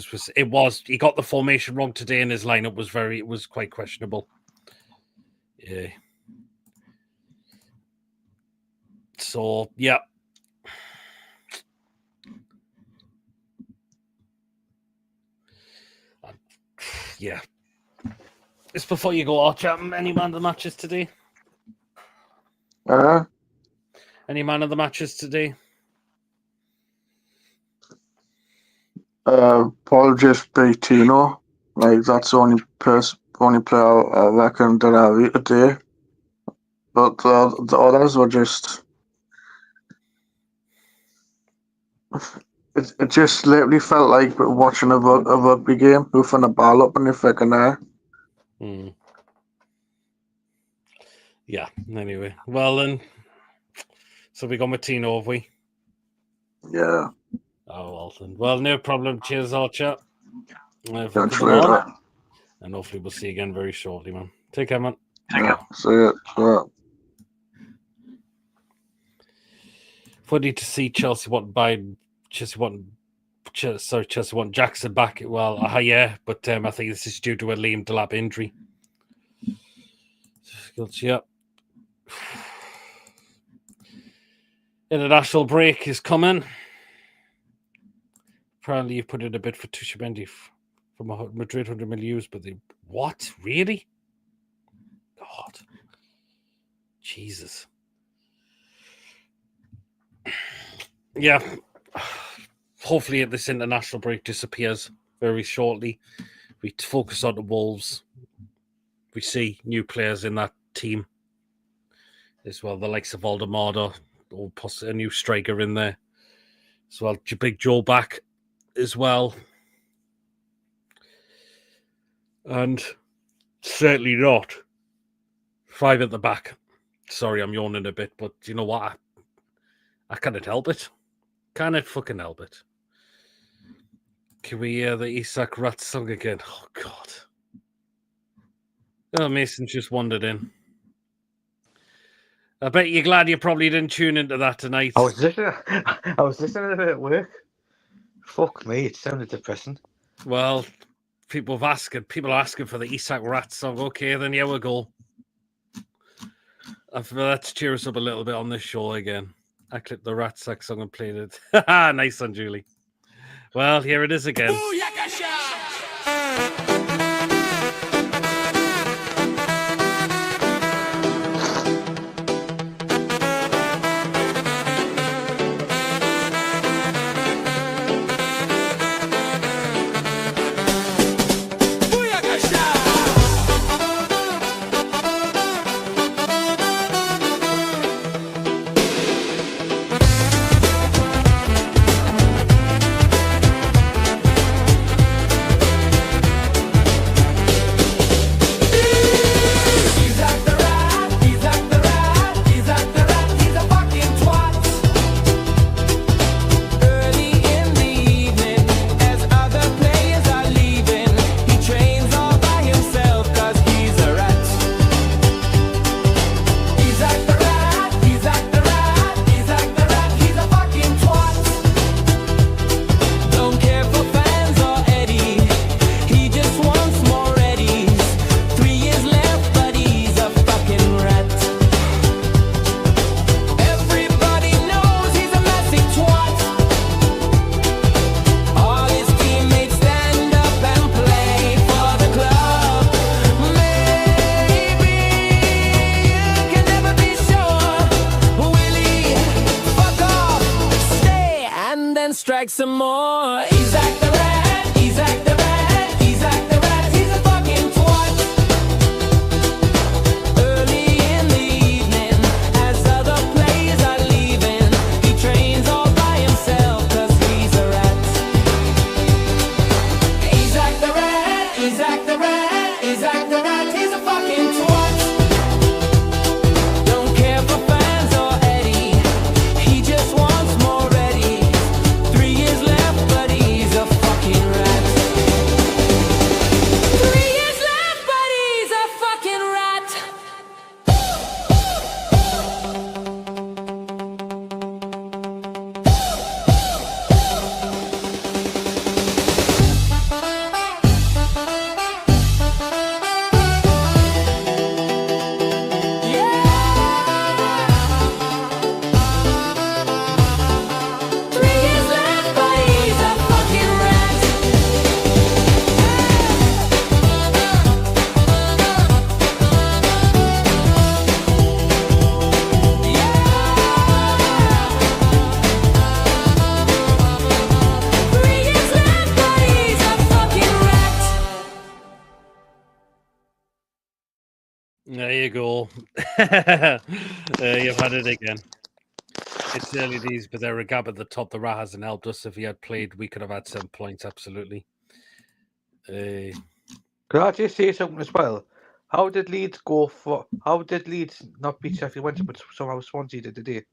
he got the formation wrong today, and his lineup was quite questionable. Yeah. So yeah. Yeah. Just before you go, Archer, any man of the matches today? Any man of the matches today? Paul just beat Tino. Like, that's the only player I reckon that I read today. But the others were just. It just literally felt like watching a rugby game, moving the ball up in the freaking air. Yeah, anyway. Well, then. So we gone with Tino, have we? Yeah. Oh, well, then. Well, no problem. Cheers, Archer. Catch you later. And hopefully we'll see you again very shortly, man. Take care, man. See you. Yeah. Funny to see Chelsea want Jackson back. Well, yeah, but I think this is due to a Liam Delap injury. Yeah. International break is coming. Apparently, you put in a bid for Tushamendi from Madrid, 100 million euros, but what? Really? God. Jesus. Yeah. Hopefully, this international break disappears very shortly. We focus on the Wolves. We see new players in that team as well, the likes of Aldermada, or possibly a new striker in there as well. Big Joe back as well. And certainly not 5 at the back. Sorry, I'm yawning a bit, but you know what? I can't help it. Can't fucking help it. Can we hear the Isak Rat song again? Oh, God. Oh, Mason's just wandered in. I bet you're glad you probably didn't tune into that tonight. I was listening to it at work. Fuck me, it sounded depressing. Well, people are asking for the Isak Rat song. Okay, then here we go. Let's cheer us up a little bit on this show again. I clipped the Rat Sack song and played it. Nice one, Julie. Well, here it is again. strike some more. Isaac the rat, Isaac the rat, Isaac the rat, he's a fucking twat. Early in the evening, as other players are leaving, he trains all by himself, cause he's a rat. Isaac the rat, Isaac the rat, Isaac the rat, he's a fucking twat. Don't care for fans or Eddie, he just wants more ready. 3 years left, but he's a fucking rat. 3 years left, but he's a fucking rat. Yeah. 3 years left, but he's a fucking rat. Yeah. 3 years left, but he's a fucking rat. There you go. You've had it again. It's early days, but they're a gap at the top. The rat hasn't helped us. If he had played, we could have had 7 points. Absolutely. Could I just say something as well? How did Leeds not beat Sheffield Wednesday, but somehow Swansea did today?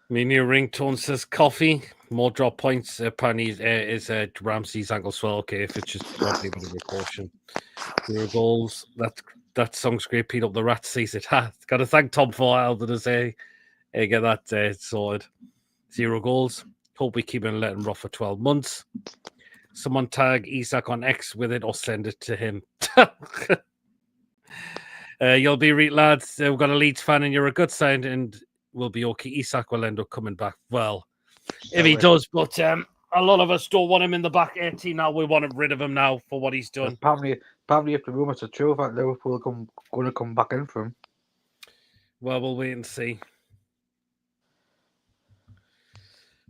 Me new ringtone says coffee. More drop points. Apparently, is Ramsey's ankle swell. Okay, if it's just probably a bit of a caution. 0 goals. That song's great. Pete up the rat sees it. Got to thank Tom for helping us get that sorted. 0 goals. Hope we keep him letting rough for 12 months. Someone tag Isak on X with it or send it to him. You'll be right, lads. We've got a Leeds fan and you're a good sign and we'll be okay. Isak will end up coming back. Well, if he does, but a lot of us don't want him in the back 18 now. We want rid of him now for what he's done. Apparently if the rumours are true, that Liverpool are going to come back in for him. Well, we'll wait and see.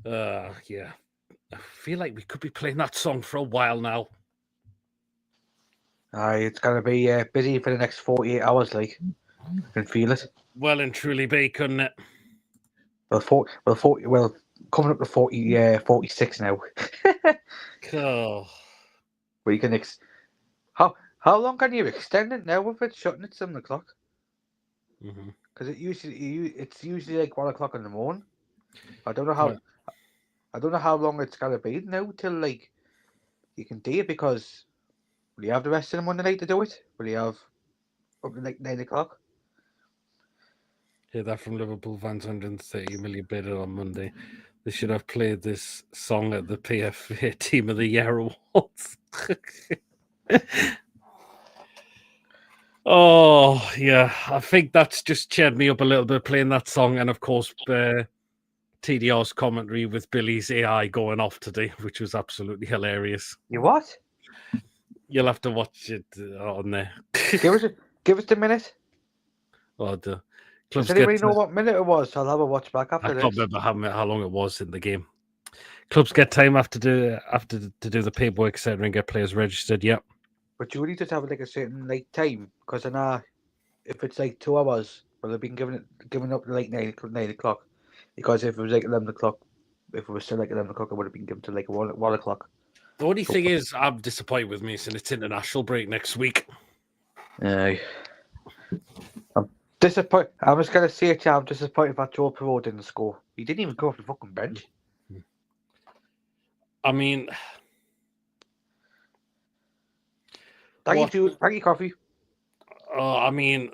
Yeah. I feel like we could be playing that song for a while now. It's going to be busy for the next 48 hours, like. I can feel it. Well and truly be, couldn't it? Well, coming up to 46 now. Oh. Well, you can how long can you extend it now if it's shutting at 7 o'clock? Because it's usually like 1 o'clock in the morning. I don't know how long it's gonna be now till like you can do it, because will you have the rest of the Monday night to do it? Will you have up to like 9 o'clock? Hear that from Liverpool fans. 130 million bid on Monday. They should have played this song at the PFA Team of the Year Awards. Oh, yeah. I think that's just cheered me up a little bit playing that song. And of course, TDR's commentary with Billy's AI going off today, which was absolutely hilarious. You what? You'll have to watch it on there. Give us a minute. Oh, the Does anybody know what minute it was? I'll have a watch back after I this. can't remember how long it was in the game. Clubs get time to do the paperwork, etc., and get players registered. Yep. But you really just have like a certain like time, because I know if it's like 2 hours, well, they've been giving up to like 9 o'clock. Because if it was like 11 o'clock, if it was still like 11 o'clock, it would have been given to like 1 o'clock. The only thing is, I'm disappointed with Mason. It's international break next week. I'm disappointed. I was going to say it, I'm disappointed that Joe Perreault didn't score. He didn't even go off the fucking bench. I mean, thank you, Coffee. I mean,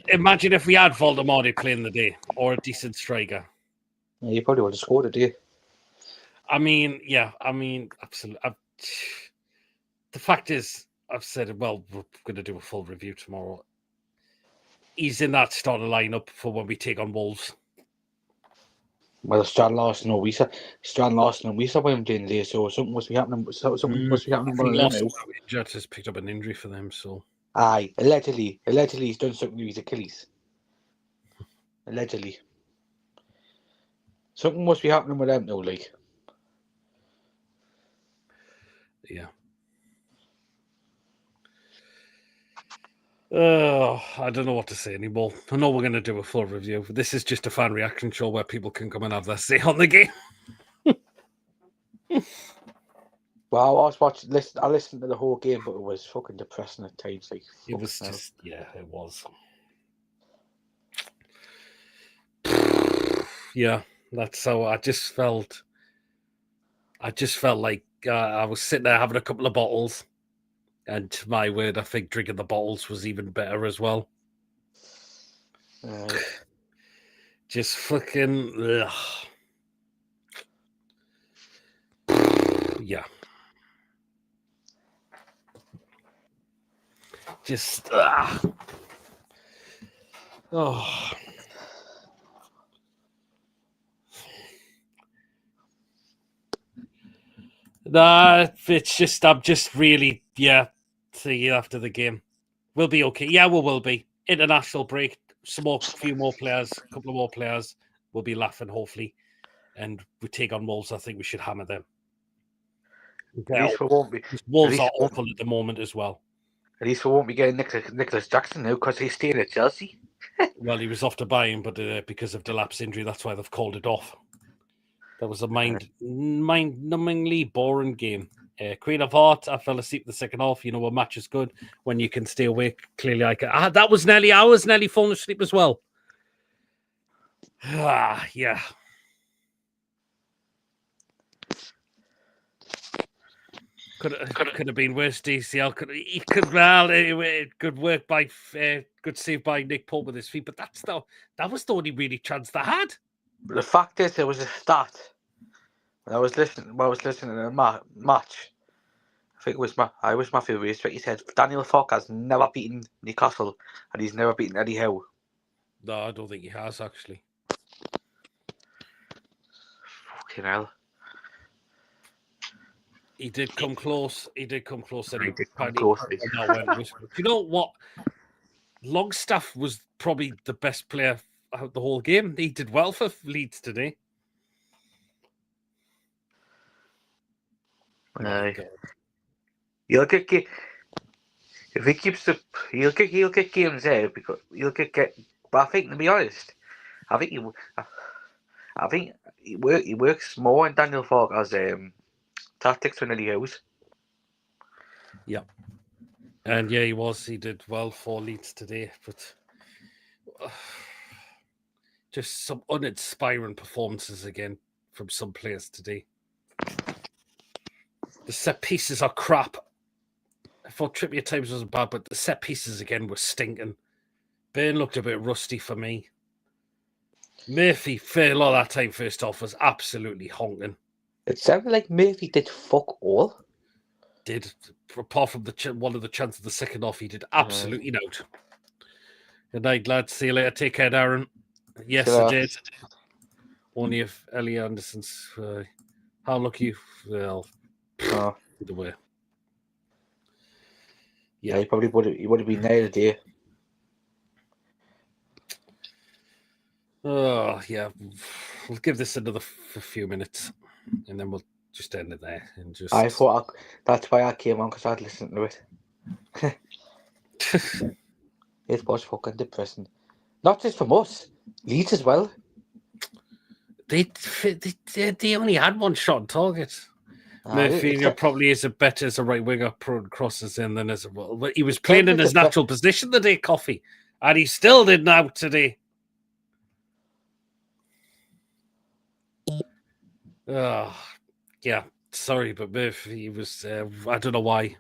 imagine if we had Voldemort playing the day or a decent striker. Yeah, you probably would have scored it, yeah. I mean, absolutely. The fact is, I've said, well, we're going to do a full review tomorrow. He's in that starting lineup for when we take on Wolves. Well, Strand Larson and Wisa were him during the day, so something must be happening. Something must be happening. Just picked up an injury for them, so Aye, allegedly he's done something to his Achilles. Allegedly. Something must be happening with them, though, like. Yeah. Oh, I don't know what to say anymore. I know we're going to do a full review. This is just a fan reaction show where people can come and have their say on the game. Well, I listened to the whole game, but it was fucking depressing at times. Like, It was fucking hell. just, yeah, it was. Yeah, that's how I just felt. I just felt like I was sitting there having a couple of bottles, and to my word, I think drinking the bottles was even better as well. Just fucking, yeah. Just, oh. Nah, it's just, I'm just really, see you after the game. We'll be okay. Yeah, we will be. International break, few more players, a couple of more players. We'll be laughing, hopefully. And we take on Wolves. I think we should hammer them. At least we won't be. Wolves are awful at the moment as well. At least we won't be getting Nicholas Jackson now because he's staying at Chelsea. Well, he was off to buy him, but because of Delap's injury, that's why they've called it off. That was a mind-numbingly boring game. Queen of Hearts, I fell asleep the second half. You know, a match is good when you can stay awake. Clearly, I was nearly falling asleep as well. Yeah. Could have been worse. DCL good work by good save by Nick Pope with his feet, but that was the only really chance they had. But the fact is, there was a stat when I was listening to the match. I think it was Matthew Rees. He said Daniel Farke has never beaten Newcastle, and he's never beaten Eddie Howe. No, I don't think he has actually. Fucking hell. He did come close. He did come close. You know what? Longstaff was probably the best player out the whole game. He did well for Leeds today. He'll get if he keeps he'll get games there because he'll get. But I think, to be honest, I think he works more in Daniel Farke's tactics than Eddie Howe's. Yeah. And yeah, he did well for Leeds today, but just some uninspiring performances again from some players today. The set pieces are crap. I thought Trippier times wasn't bad, but the set pieces again were stinking. Byrne looked a bit rusty for me. Murphy, for a lot of that time first off, was absolutely honking. It sounded like Murphy did fuck all. Did, apart from one of the chances of the second off, he did absolutely not. Good night, lads. See you later. Take care, Darren. Yes, I did. Only if Ellie Anderson's. How lucky? Well, either way. Yeah, he probably would have been there today. Oh yeah, we'll give this another few minutes, and then we'll just end it there. And just I thought that's why I came on, because I'd listened to it. It was fucking depressing. Not just from us, Leeds as well. They only had one shot on target. Murphy probably is better as a right winger, crosses in than as a well. But he was playing in his natural position the day, Coffee, and he still didn't out today. Yeah, sorry, but Murphy was. I don't know why.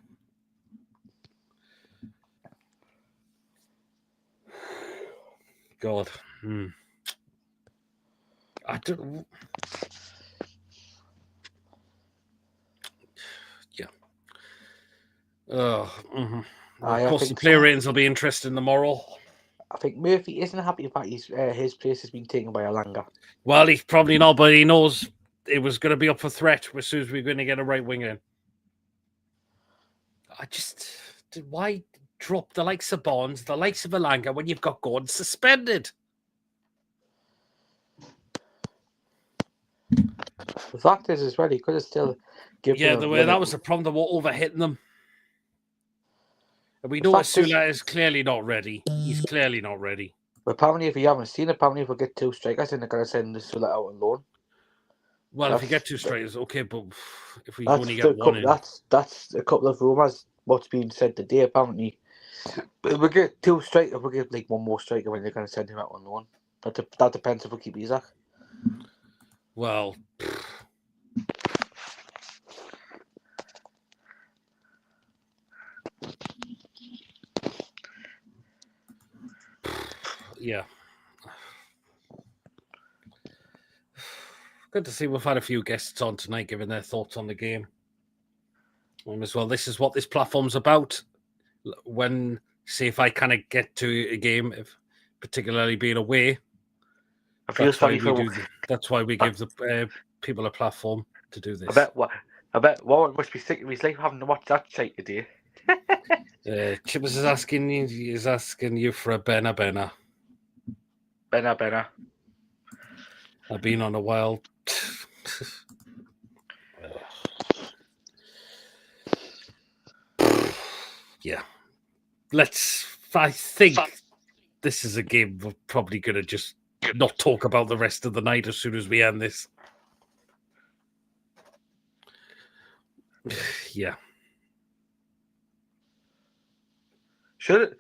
God, I don't. Yeah. Of course, the player ratings will be interesting tomorrow. I think Murphy isn't happy about his place has been taken by Alanga. Well, he's probably not, but he knows it was going to be up for threat as soon as we were going to get a right winger in. Why drop the likes of Bonds, the likes of Elanga when you've got Gordon suspended? The fact is, as well, he could have still given Yeah, them that was the problem. They were overhitting them. And we know Asula is clearly not ready. He's clearly not ready. But apparently, if you haven't seen it, apparently if we get 2 strikers, then they're going to send Asula out on loan. Well, if you get 2 strikers, okay, but if we That's only get one in... That's a couple of rumours, what's being said today, apparently. But if we get 2 strikers, we'll get like 1 more striker when they're going to send him out on loan. That depends if we keep Isaac. Well... Yeah. Good to see we've had a few guests on tonight giving their thoughts on the game. And as well, this is what this platform's about. When, say, if I kind of get to a game, if particularly being away, that's why we give the people a platform to do this. I bet Warren must be thinking he's like having to watch that shite today. Chippers is asking you for a Benna. Benna. I've been on a while. Yeah. I think this is a game we're probably going to just not talk about the rest of the night as soon as we end this. Yeah. Who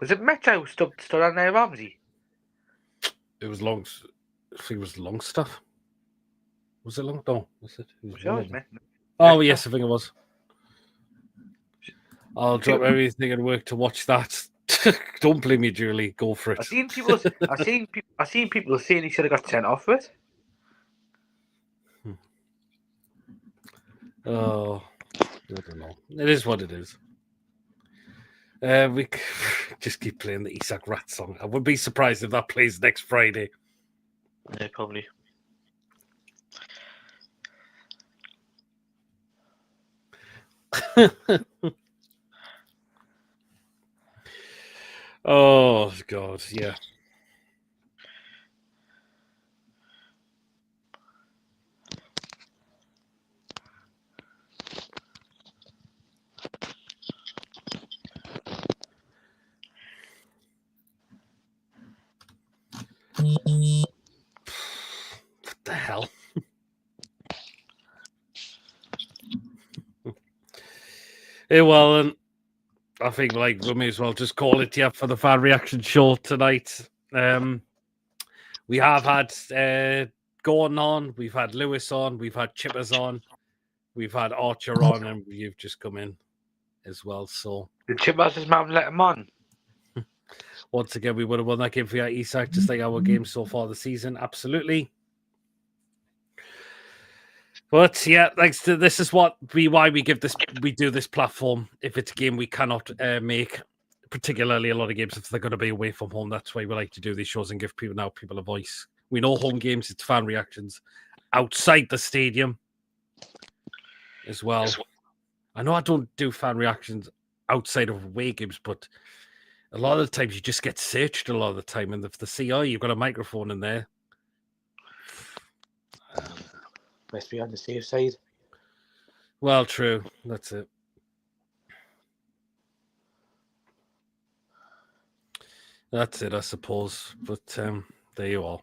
was it Metro stood on there, Ramsey? It was long. I think it was Longstaff. Was it long? No, was it? Oh yes, I think it was. I'll drop everything and work to watch that. Don't blame me, Julie. Go for it. I've seen people saying he should have got sent off for it. Oh, I don't know. It is what it is. We just keep playing the Isak Rat song. I would be surprised if that plays next Friday. Yeah, probably. Oh God, yeah. What the hell? Yeah, well, I think we may as well just call it for the fan reaction show tonight. We have had Gordon on, we've had Lewis on, we've had Chippers on, we've had Archer on, and you've just come in as well. So the Chippers' mum let him on. Once again, we would have won that game for you, Isak, just like our game so far this season. Absolutely. But yeah, this is why we do this platform. If it's a game we cannot make, particularly a lot of games if they're going to be away from home, that's why we like to do these shows and give people a voice. We know home games, it's fan reactions outside the stadium as well. I know I don't do fan reactions outside of away games, but a lot of the times you just get searched a lot of the time, and if they see, oh, you've got a microphone in there. Must be on the safe side. Well, true. That's it. That's it, I suppose. But there you are.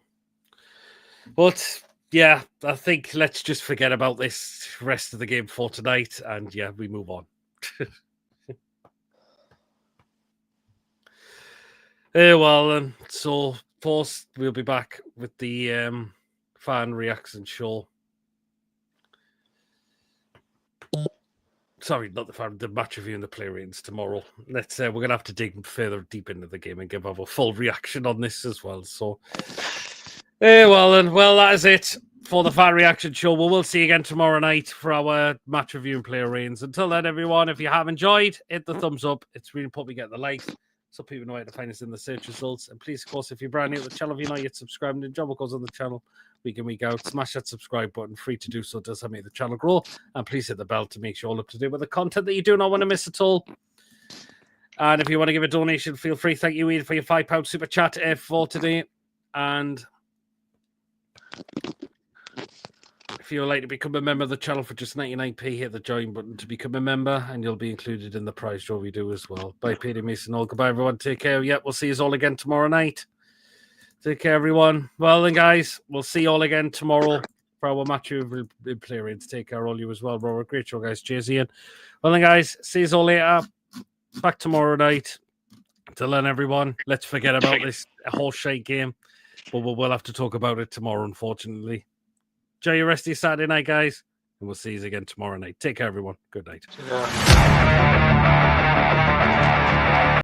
But yeah, I think let's just forget about this rest of the game for tonight, and yeah, we move on. Well, so first we'll be back with the fan reaction show. Sorry, not the match review and the player ratings tomorrow. We're gonna have to dig further deep into the game and give our full reaction on this as well. So, well, that is it for the fan reaction show. We'll see you again tomorrow night for our match review and player ratings. Until then, everyone, if you have enjoyed, hit the thumbs up. It's really important we get the likes so people know how to find us in the search results. And please, of course, if you're brand new to the channel, if you're not yet subscribed, and job what goes on the channel, week in, week out. Smash that subscribe button. Free to do so. Does help make the channel grow. And please hit the bell to make sure you're all up to date with the content that you do not want to miss at all. And if you want to give a donation, feel free. Thank you, Ian, for your £5 super chat for today. And if you would like to become a member of the channel for just 99p, hit the join button to become a member, and you'll be included in the prize draw we do as well. Bye, Peter Mason. All goodbye, everyone. Take care. Yep, we'll see you all again tomorrow night. Take care, everyone. Well, then, guys, we'll see you all again tomorrow for our match with Player Rates. Take care, all you as well, bro. Great show, guys. Cheers, Ian. Well, then, guys, see you all later. Back tomorrow night. Till then, everyone, let's forget about this horse shite game. But we'll have to talk about it tomorrow, unfortunately. Enjoy your rest of your Saturday night, guys. And we'll see you again tomorrow night. Take care, everyone. Good night. Yeah.